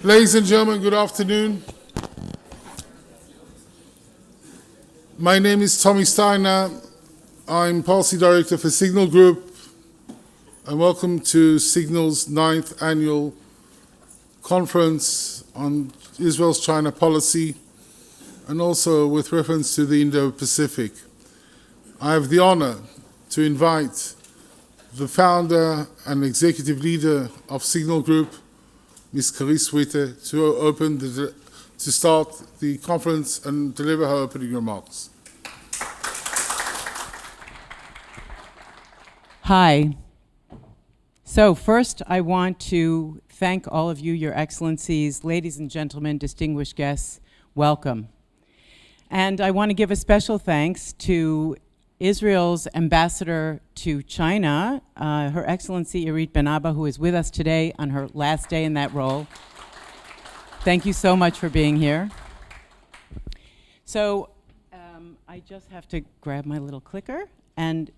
Ladies and gentlemen, good afternoon. My name is Tommy Steiner. I'm Policy Director for Signal Group, and welcome to Signal's 9th Annual Conference on Israel's China Policy, and also with reference to the Indo-Pacific. I have the honor to invite the founder and executive leader of Signal Group, Ms. Carice Witte, to start the conference and deliver her opening remarks. Hi. So first, I want to thank all of you, Your Excellencies, ladies and gentlemen, distinguished guests, welcome. And I want to give a special thanks to Israel's ambassador to China, Her Excellency Irit Ben Abba, who is with us today on her last day in that role. Thank you so much for being here. So I just have to grab my little clicker, and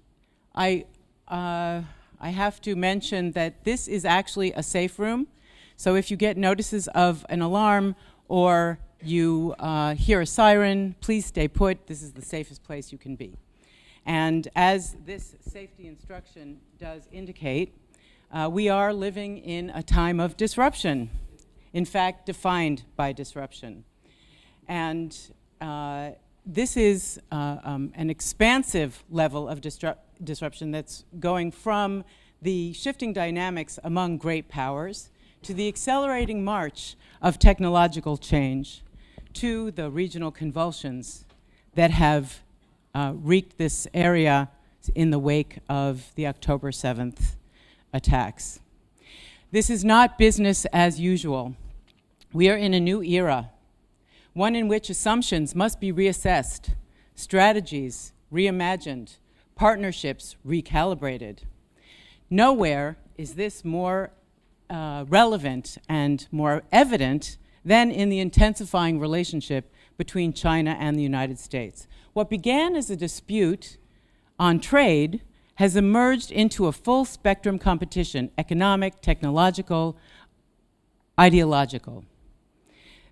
I have to mention that this is actually a safe room. So if you get notices of an alarm or you hear a siren, please stay put. This is the safest place you can be. And as this safety instruction does indicate, we are living in a time of disruption, in fact, defined by disruption. And this is an expansive level of disruption that's going from the shifting dynamics among great powers to the accelerating march of technological change to the regional convulsions that have wreaked this area in the wake of the October 7th attacks. This is not business as usual. We are in a new era, one in which assumptions must be reassessed, strategies reimagined, partnerships recalibrated. Nowhere is this more relevant and more evident than in the intensifying relationship between China and the United States. What began as a dispute on trade has emerged into a full spectrum competition, economic, technological, ideological.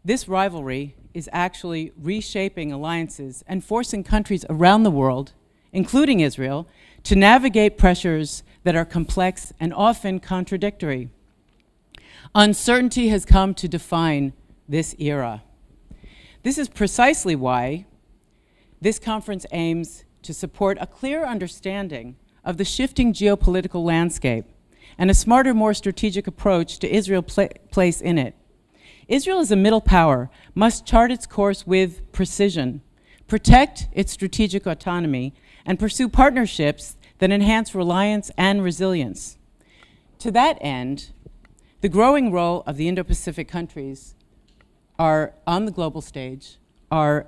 This rivalry is actually reshaping alliances and forcing countries around the world, including Israel, to navigate pressures that are complex and often contradictory. Uncertainty has come to define this era. This is precisely why this conference aims to support a clear understanding of the shifting geopolitical landscape and a smarter, more strategic approach to Israel's place in it. Israel as a middle power must chart its course with precision, protect its strategic autonomy, and pursue partnerships that enhance reliance and resilience. To that end, the growing role of the Indo-Pacific countries are on the global stage, are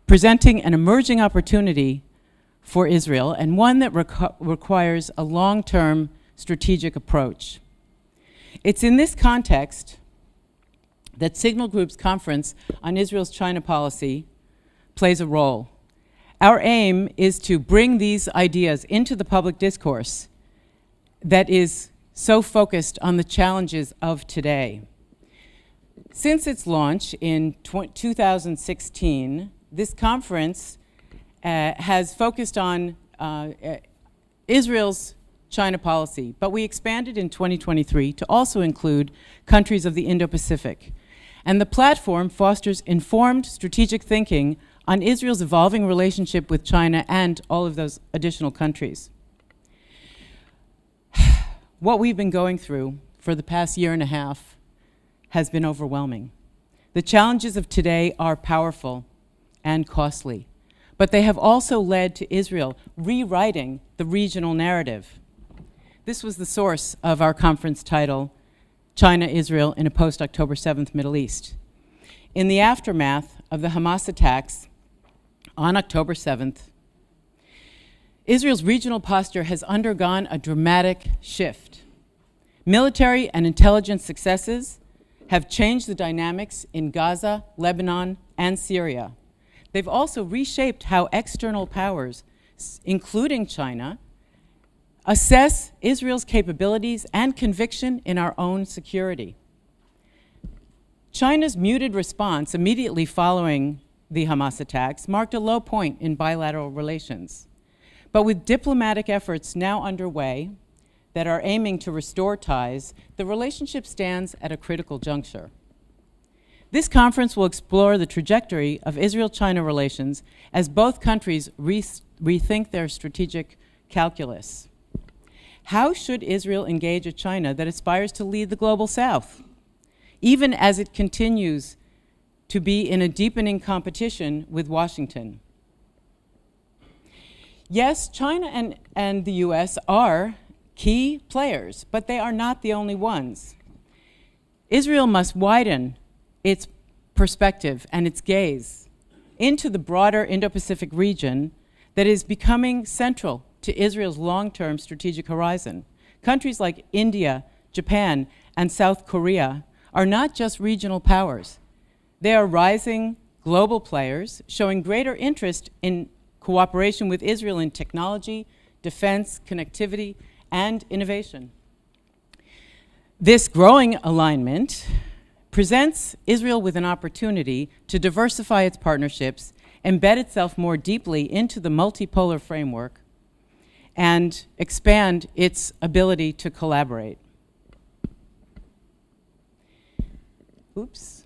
presenting an emerging opportunity for Israel, and one that requires a long-term strategic approach. It's in this context that Signal Group's conference on Israel's China policy plays a role. Our aim is to bring these ideas into the public discourse that is so focused on the challenges of today. Since its launch in 2016, this conference has focused on Israel's China policy, but we expanded in 2023 to also include countries of the Indo-Pacific. And the platform fosters informed strategic thinking on Israel's evolving relationship with China and all of those additional countries. What we've been going through for the past year and a half has been overwhelming. The challenges of today are powerful and costly, but they have also led to Israel rewriting the regional narrative. This was the source of our conference title, China-Israel in a post-October 7th Middle East. In the aftermath of the Hamas attacks on October 7th, Israel's regional posture has undergone a dramatic shift. Military and intelligence successes have changed the dynamics in Gaza, Lebanon, and Syria. They've also reshaped how external powers, including China, assess Israel's capabilities and conviction in our own security. China's muted response immediately following the Hamas attacks marked a low point in bilateral relations. But with diplomatic efforts now underway that are aiming to restore ties, the relationship stands at a critical juncture. This conference will explore the trajectory of Israel-China relations as both countries rethink their strategic calculus. How should Israel engage a China that aspires to lead the global South, even as it continues to be in a deepening competition with Washington? Yes, China and the U.S. are key players, but they are not the only ones. Israel must widen its perspective and its gaze into the broader Indo-Pacific region that is becoming central to Israel's long-term strategic horizon. Countries like India, Japan, and South Korea are not just regional powers. They are rising global players showing greater interest in cooperation with Israel in technology, defense, connectivity, and innovation. This growing alignment presents Israel with an opportunity to diversify its partnerships, embed itself more deeply into the multipolar framework, and expand its ability to collaborate. Oops.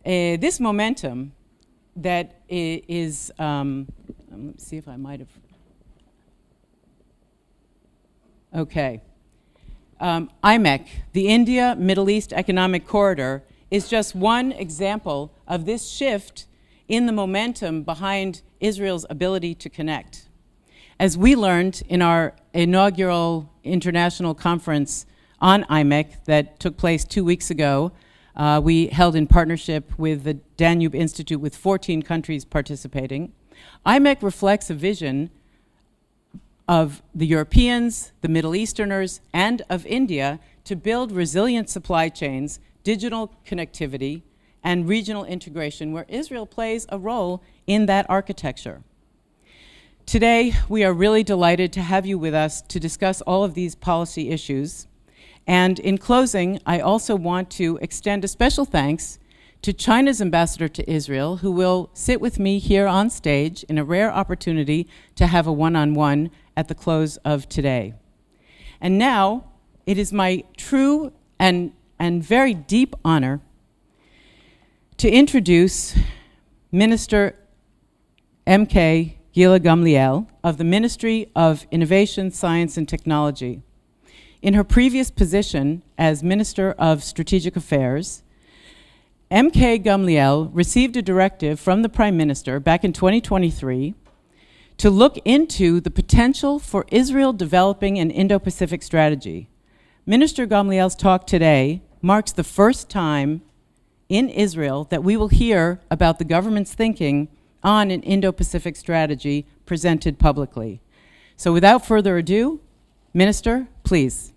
This momentum that is, let me see if I might have, okay. IMEC, the India Middle East Economic Corridor, is just one example of this shift in the momentum behind Israel's ability to connect. As we learned in our inaugural international conference on IMEC that took place 2 weeks ago, we held in partnership with the Danube Institute with 14 countries participating. IMEC reflects a vision of the Europeans, the Middle Easterners, and of India to build resilient supply chains, digital connectivity, and regional integration, where Israel plays a role in that architecture. Today, we are really delighted to have you with us to discuss all of these policy issues. And in closing, I also want to extend a special thanks to China's ambassador to Israel, who will sit with me here on stage in a rare opportunity to have a one-on-one at the close of today. And now, it is my true and very deep honor to introduce Minister M.K. Ghila Gamliel of the Ministry of Innovation, Science, and Technology. In her previous position as Minister of Strategic Affairs, M.K. Gamliel received a directive from the Prime Minister back in 2023 to look into the potential for Israel developing an Indo-Pacific strategy. Minister Gamliel's talk today marks the first time in Israel that we will hear about the government's thinking on an Indo-Pacific strategy presented publicly. So without further ado, Minister, please.